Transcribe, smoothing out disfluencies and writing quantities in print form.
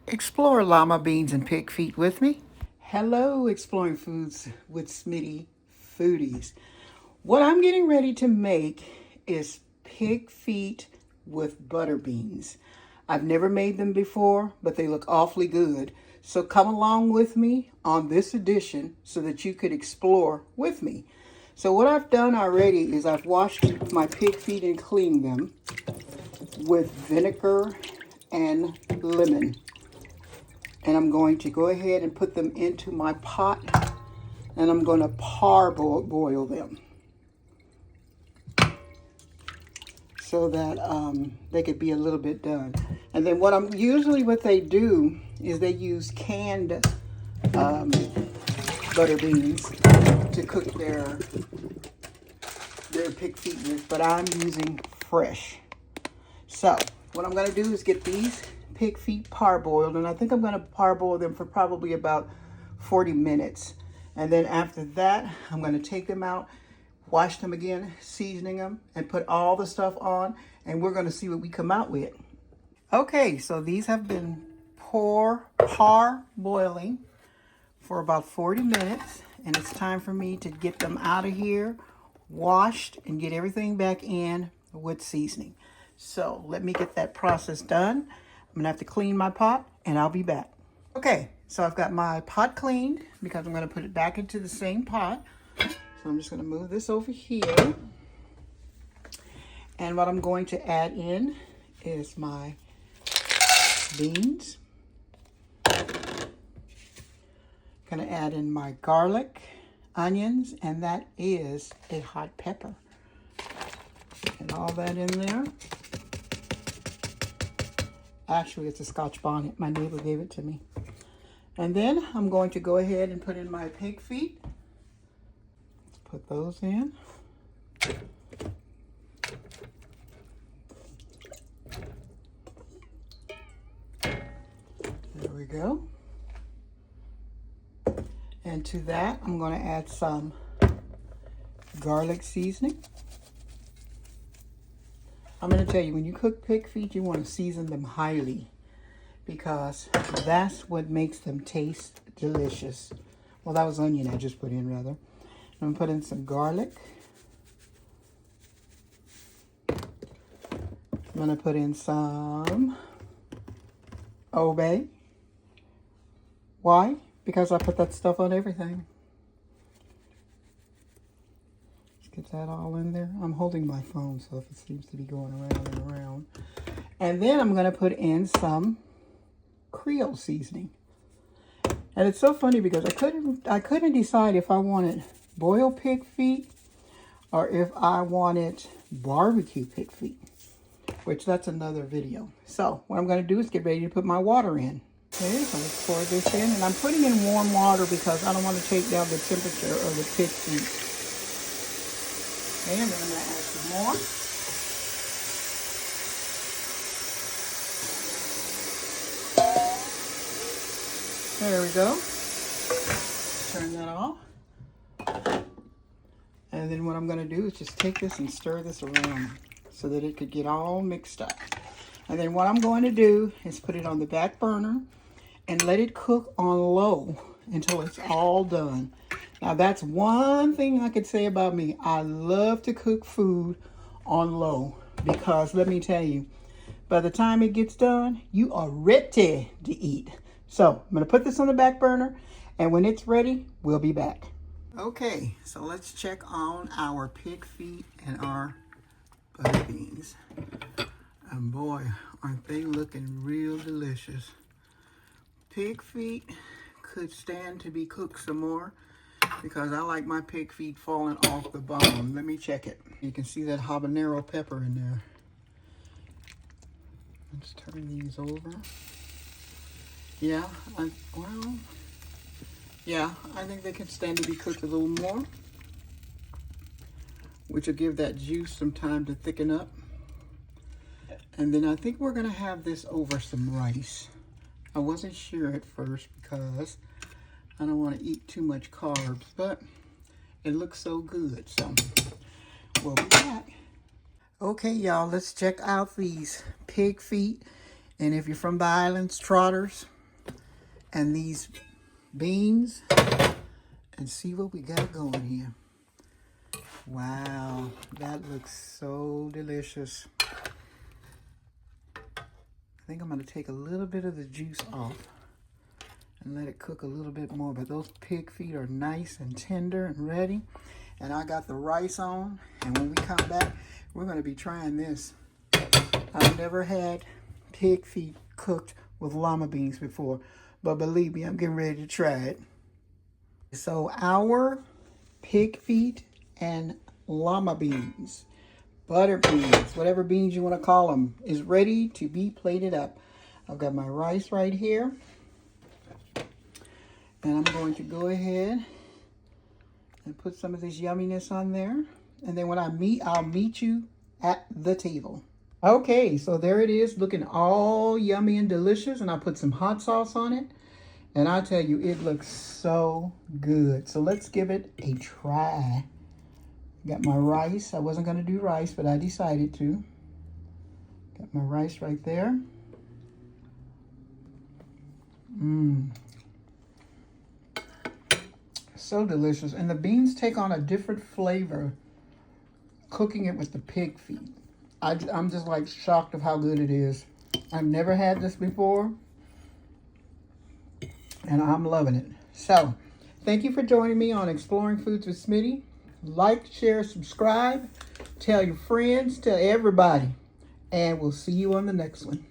Explore llama beans and pig feet with me. Hello, Exploring Foods with Smitty Foodies. What I'm getting ready to make is pig feet with butter beans. I've never made them before, but they look awfully good. So come along with me on this edition so that you could explore with me. So what I've done already is I've washed my pig feet and cleaned them with vinegar and lemon. And I'm going to go ahead and put them into my pot, and I'm going to parboil them so that they could be a little bit done. And then what they do is they use canned butter beans to cook their pig feet with, but I'm using fresh. So what I'm going to do is get these pig feet parboiled, and I think I'm going to parboil them for probably about 40 minutes. And then after that, I'm going to take them out, wash them again, seasoning them, and put all the stuff on, and we're going to see what we come out with. Okay, so these have been parboiling for about 40 minutes, and it's time for me to get them out of here, washed, and get everything back in with seasoning. So let me get that process done. I'm gonna have to clean my pot, and I'll be back. Okay, so I've got my pot cleaned because I'm gonna put it back into the same pot. So I'm just gonna move this over here. And what I'm going to add in is my beans. Gonna add in my garlic, onions, and that is a hot pepper. Get all that in there. Actually, it's a Scotch bonnet. My neighbor gave it to me. And then I'm going to go ahead and put in my pig feet. Let's put those in. There we go. And to that, I'm going to add some garlic seasoning. I'm going to tell you, when you cook pig feet, you want to season them highly because that's what makes them taste delicious. Well, that was onion I just put in, rather. I'm going to put in some garlic. I'm going to put in some Old Bay. Why? Because I put that stuff on everything. Get that all in there. I'm holding my phone, so if it seems to be going around and around. And then I'm going to put in some Creole seasoning. And it's so funny because I couldn't decide if I wanted boiled pig feet or if I wanted barbecue pig feet, which that's another video. So what I'm going to do is get ready to put my water in. Okay, so let's pour this in, and I'm putting in warm water because I don't want to take down the temperature of the pig feet. Okay, and then I'm going to add some more. There we go. Turn that off. And then what I'm going to do is just take this and stir this around so that it could get all mixed up. And then what I'm going to do is put it on the back burner and let it cook on low until it's all done. Now that's one thing I could say about me. I love to cook food on low because let me tell you, by the time it gets done, you are ready to eat. So I'm gonna put this on the back burner, and when it's ready, we'll be back. Okay, so let's check on our pig feet and our butter beans. And boy, aren't they looking real delicious. Pig feet could stand to be cooked some more because I like my pig feet falling off the bone. Let me check it. You can see that habanero pepper in there. Let's turn these over. Yeah, I think they can stand to be cooked a little more, which will give that juice some time to thicken up. And then I think we're gonna have this over some rice. I wasn't sure at first because I don't want to eat too much carbs, but it looks so good, so we'll be back. Okay, y'all, let's check out these pig feet. And if you're from the islands, trotters, and these beans and see what we got going here. Wow, that looks so delicious. I think I'm going to take a little bit of the juice off and let it cook a little bit more. But those pig feet are nice and tender and ready. And I got the rice on. And when we come back, we're going to be trying this. I've never had pig feet cooked with llama beans before. But believe me, I'm getting ready to try it. So our pig feet and llama beans, butter beans, whatever beans you want to call them, is ready to be plated up. I've got my rice right here. And I'm going to go ahead and put some of this yumminess on there. And then when I'll meet you at the table. Okay, so there it is, looking all yummy and delicious. And I put some hot sauce on it. And I tell you, it looks so good. So let's give it a try. Got my rice. I wasn't going to do rice, but I decided to. Got my rice right there. So delicious. And the beans take on a different flavor cooking it with the pig feet. I'm just like shocked of how good it is. I've never had this before. And I'm loving it. So, thank you for joining me on Exploring Foods with Smitty. Like, share, subscribe. Tell your friends, tell everybody. And we'll see you on the next one.